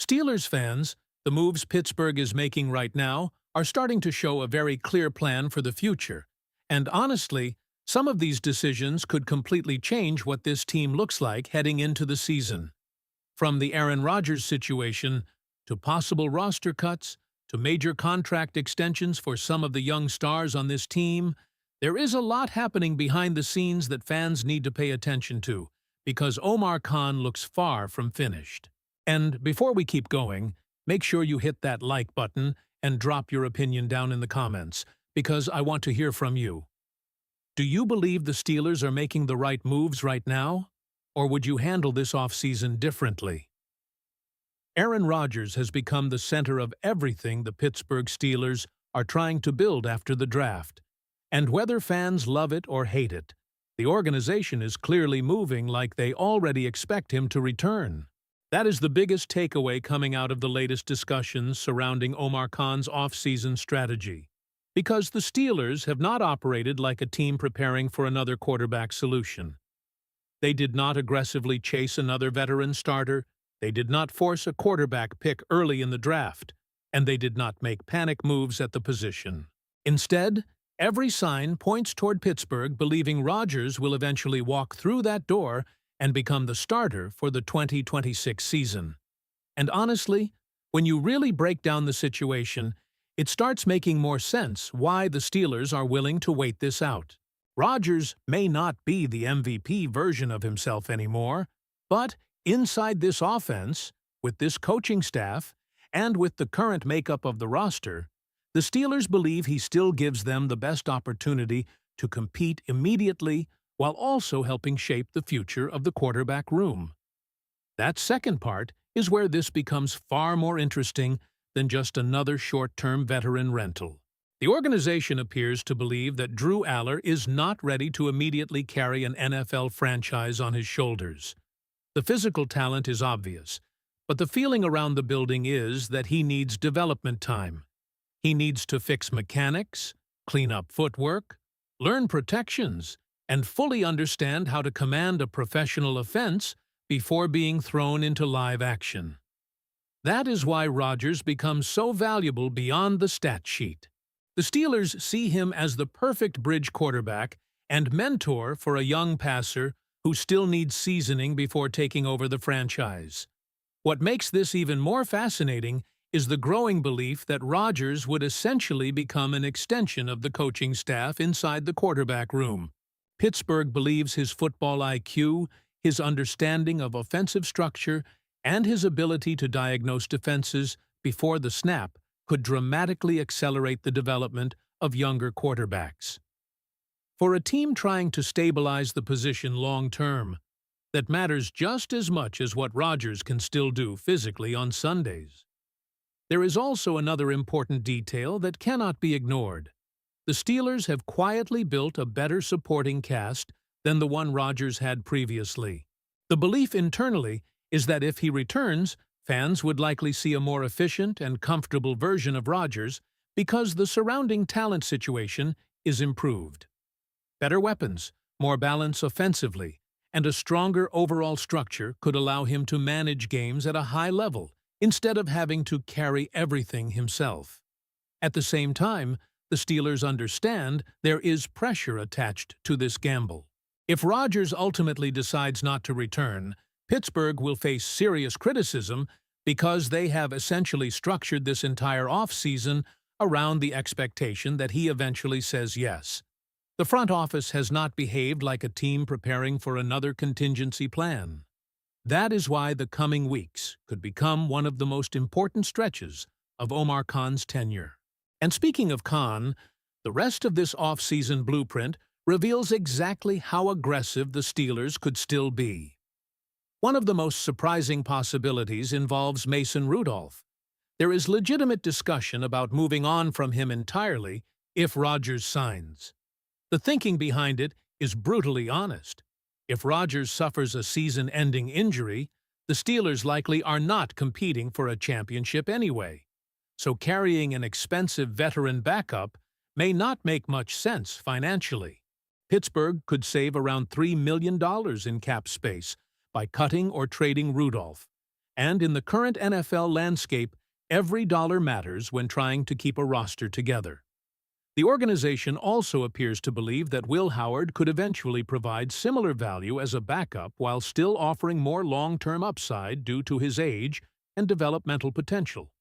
Steelers fans, the moves Pittsburgh is making right now are starting to show a very clear plan for the future. And honestly, some of these decisions could completely change what this team looks like heading into the season. From the Aaron Rodgers situation, to possible roster cuts, to major contract extensions for some of the young stars on this team, there is a lot happening behind the scenes that fans need to pay attention to, because Omar Khan looks far from finished. And before we keep going, make sure you hit that like button and drop your opinion down in the comments, because I want to hear from you. Do you believe the Steelers are making the right moves right now? Or would you handle this offseason differently? Aaron Rodgers has become the center of everything the Pittsburgh Steelers are trying to build after the draft. And whether fans love it or hate it, the organization is clearly moving like they already expect him to return. That is the biggest takeaway coming out of the latest discussions surrounding Omar Khan's off-season strategy. Because the Steelers have not operated like a team preparing for another quarterback solution. They did not aggressively chase another veteran starter, they did not force a quarterback pick early in the draft, and they did not make panic moves at the position. Instead, every sign points toward Pittsburgh believing Rodgers will eventually walk through that door and become the starter for the 2026 season. And honestly, when you really break down the situation, it starts making more sense why the Steelers are willing to wait this out. Rodgers may not be the MVP version of himself anymore, but inside this offense, with this coaching staff, and with the current makeup of the roster, the Steelers believe he still gives them the best opportunity to compete immediately while also helping shape the future of the quarterback room. That second part is where this becomes far more interesting than just another short-term veteran rental. The organization appears to believe that Drew Aller is not ready to immediately carry an NFL franchise on his shoulders. The physical talent is obvious, but the feeling around the building is that he needs development time. He needs to fix mechanics, clean up footwork, learn protections, and fully understand how to command a professional offense before being thrown into live action. That is why Rodgers becomes so valuable beyond the stat sheet. The Steelers see him as the perfect bridge quarterback and mentor for a young passer who still needs seasoning before taking over the franchise. What makes this even more fascinating is the growing belief that Rodgers would essentially become an extension of the coaching staff inside the quarterback room. Pittsburgh believes his football IQ, his understanding of offensive structure, and his ability to diagnose defenses before the snap could dramatically accelerate the development of younger quarterbacks. For a team trying to stabilize the position long-term, that matters just as much as what Rodgers can still do physically on Sundays. There is also another important detail that cannot be ignored. The Steelers have quietly built a better supporting cast than the one Rodgers had previously. The belief internally is that if he returns, fans would likely see a more efficient and comfortable version of Rodgers because the surrounding talent situation is improved. Better weapons, more balance offensively, and a stronger overall structure could allow him to manage games at a high level instead of having to carry everything himself. At the same time, the Steelers understand there is pressure attached to this gamble. If Rodgers ultimately decides not to return, Pittsburgh will face serious criticism because they have essentially structured this entire offseason around the expectation that he eventually says yes. The front office has not behaved like a team preparing for another contingency plan. That is why the coming weeks could become one of the most important stretches of Omar Khan's tenure. And speaking of Khan, the rest of this off-season blueprint reveals exactly how aggressive the Steelers could still be. One of the most surprising possibilities involves Mason Rudolph. There is legitimate discussion about moving on from him entirely if Rodgers signs. The thinking behind it is brutally honest. If Rodgers suffers a season-ending injury, the Steelers likely are not competing for a championship anyway. So carrying an expensive veteran backup may not make much sense financially. Pittsburgh could save around $3 million in cap space by cutting or trading Rudolph, And in the current NFL landscape, every dollar matters when trying to keep a roster together. The organization also appears to believe that Will Howard could eventually provide similar value as a backup while still offering more long-term upside due to his age and developmental potential.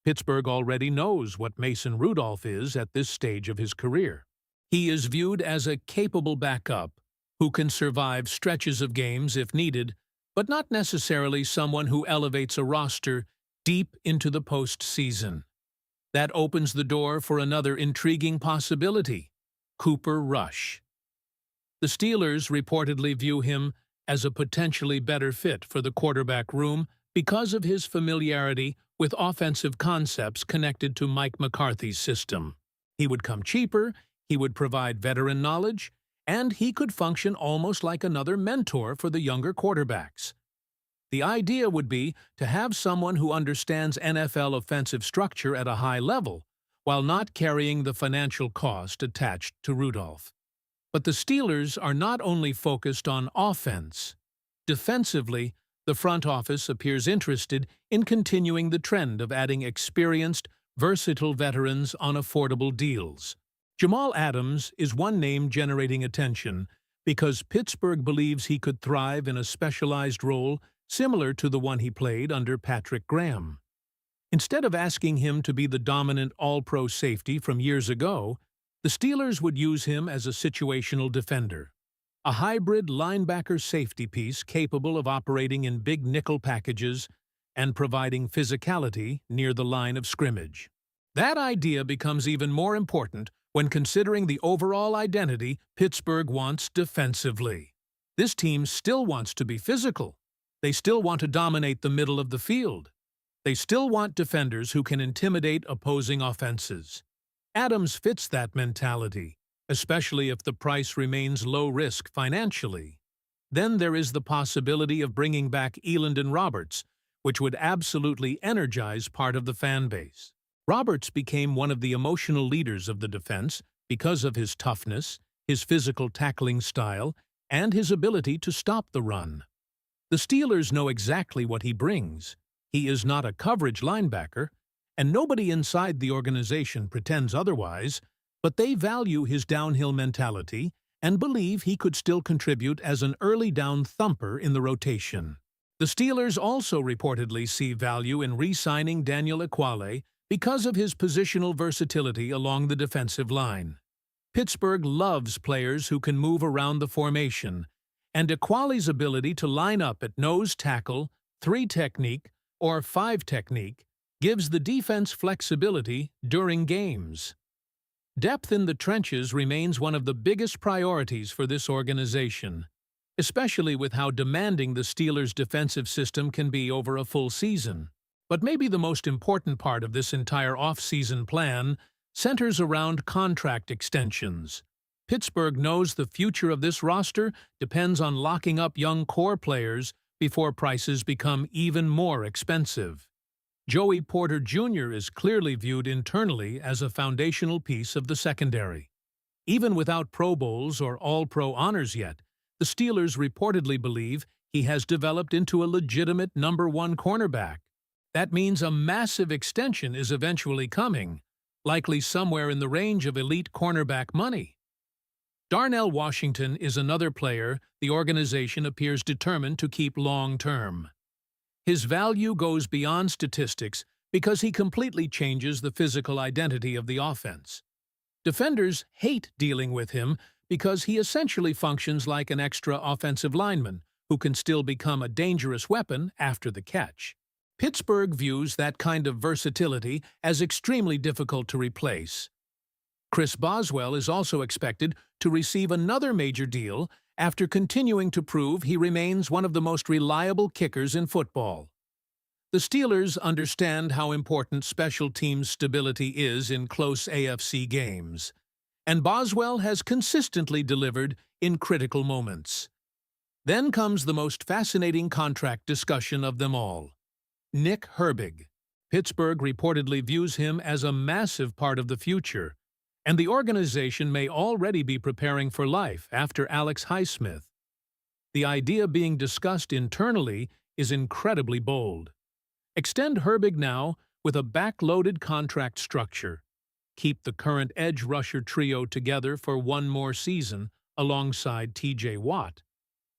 Pittsburgh already knows what Mason Rudolph is at this stage of his career. He is viewed as a capable backup who can survive stretches of games if needed, but not necessarily someone who elevates a roster deep into the postseason. That opens the door for another intriguing possibility: Cooper Rush. The Steelers reportedly view him as a potentially better fit for the quarterback room because of his familiarity with offensive concepts connected to Mike McCarthy's system. He would come cheaper, he would provide veteran knowledge, and he could function almost like another mentor for the younger quarterbacks. The idea would be to have someone who understands NFL offensive structure at a high level, while not carrying the financial cost attached to Rudolph. But the Steelers are not only focused on offense. Defensively, the front office appears interested in continuing the trend of adding experienced, versatile veterans on affordable deals. Jamal Adams is one name generating attention because Pittsburgh believes he could thrive in a specialized role similar to the one he played under Patrick Graham. Instead of asking him to be the dominant all-pro safety from years ago, the Steelers would use him as a situational defender, a hybrid linebacker safety piece capable of operating in big nickel packages and providing physicality near the line of scrimmage. That idea becomes even more important when considering the overall identity Pittsburgh wants defensively. This team still wants to be physical. They still want to dominate the middle of the field. They still want defenders who can intimidate opposing offenses. Adams fits that mentality, especially if the price remains low-risk financially. Then there is the possibility of bringing back Elandon Roberts, which would absolutely energize part of the fan base. Roberts became one of the emotional leaders of the defense because of his toughness, his physical tackling style, and his ability to stop the run. The Steelers know exactly what he brings. He is not a coverage linebacker, and nobody inside the organization pretends otherwise, but they value his downhill mentality and believe he could still contribute as an early-down thumper in the rotation. The Steelers also reportedly see value in re-signing Daniel Ekuale because of his positional versatility along the defensive line. Pittsburgh loves players who can move around the formation, and Ekuale's ability to line up at nose tackle, 3 technique, or 5 technique gives the defense flexibility during games. Depth in the trenches remains one of the biggest priorities for this organization, especially with how demanding the Steelers' defensive system can be over a full season. But maybe the most important part of this entire off-season plan centers around contract extensions. Pittsburgh knows the future of this roster depends on locking up young core players before prices become even more expensive. Joey Porter Jr. is clearly viewed internally as a foundational piece of the secondary. Even without Pro Bowls or All-Pro honors yet, the Steelers reportedly believe he has developed into a legitimate #1 cornerback. That means a massive extension is eventually coming, likely somewhere in the range of elite cornerback money. Darnell Washington is another player the organization appears determined to keep long-term. His value goes beyond statistics because he completely changes the physical identity of the offense. Defenders hate dealing with him because he essentially functions like an extra offensive lineman who can still become a dangerous weapon after the catch. Pittsburgh views that kind of versatility as extremely difficult to replace. Chris Boswell is also expected to receive another major deal after continuing to prove he remains one of the most reliable kickers in football. The Steelers understand how important special teams stability is in close AFC games, and Boswell has consistently delivered in critical moments. Then comes the most fascinating contract discussion of them all: Nick Herbig. Pittsburgh reportedly views him as a massive part of the future, and the organization may already be preparing for life after Alex Highsmith. The idea being discussed internally is incredibly bold. Extend Herbig now with a back-loaded contract structure. Keep the current edge rusher trio together for one more season alongside T.J. Watt,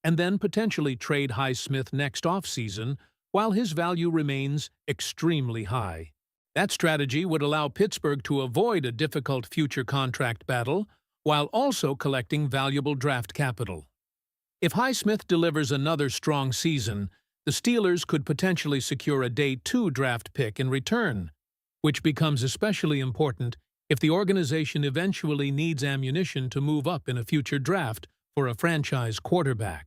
and then potentially trade Highsmith next offseason while his value remains extremely high. That strategy would allow Pittsburgh to avoid a difficult future contract battle while also collecting valuable draft capital. If Highsmith delivers another strong season, the Steelers could potentially secure a Day 2 draft pick in return, which becomes especially important if the organization eventually needs ammunition to move up in a future draft for a franchise quarterback.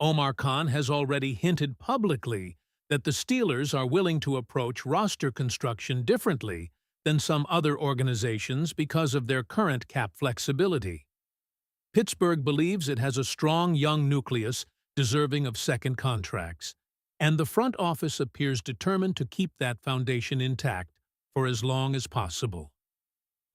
Omar Khan has already hinted publicly that the Steelers are willing to approach roster construction differently than some other organizations because of their current cap flexibility. Pittsburgh believes it has a strong young nucleus deserving of second contracts, and the front office appears determined to keep that foundation intact for as long as possible.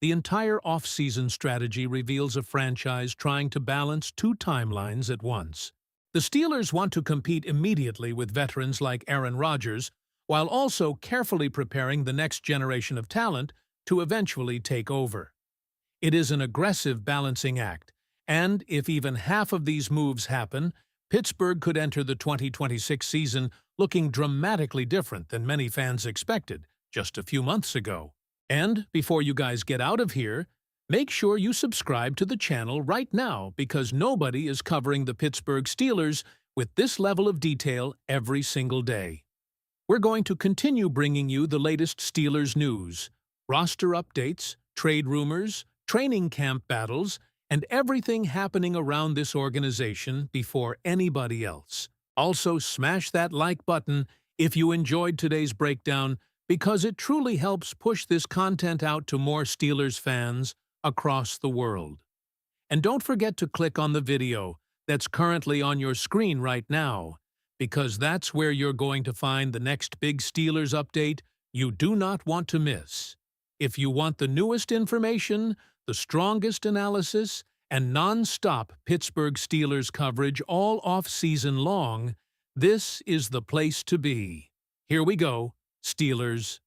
The entire off-season strategy reveals a franchise trying to balance two timelines at once. The Steelers want to compete immediately with veterans like Aaron Rodgers, while also carefully preparing the next generation of talent to eventually take over. It is an aggressive balancing act, and if even half of these moves happen, Pittsburgh could enter the 2026 season looking dramatically different than many fans expected just a few months ago. And before you guys get out of here, make sure you subscribe to the channel right now because nobody is covering the Pittsburgh Steelers with this level of detail every single day. We're going to continue bringing you the latest Steelers news, roster updates, trade rumors, training camp battles, and everything happening around this organization before anybody else. Also, smash that like button if you enjoyed today's breakdown because it truly helps push this content out to more Steelers fans across the world. And don't forget to click on the video that's currently on your screen right now, because that's where you're going to find the next big Steelers update you do not want to miss. If you want the newest information, the strongest analysis, and non-stop Pittsburgh Steelers coverage all off-season long, this is the place to be. Here we go, Steelers.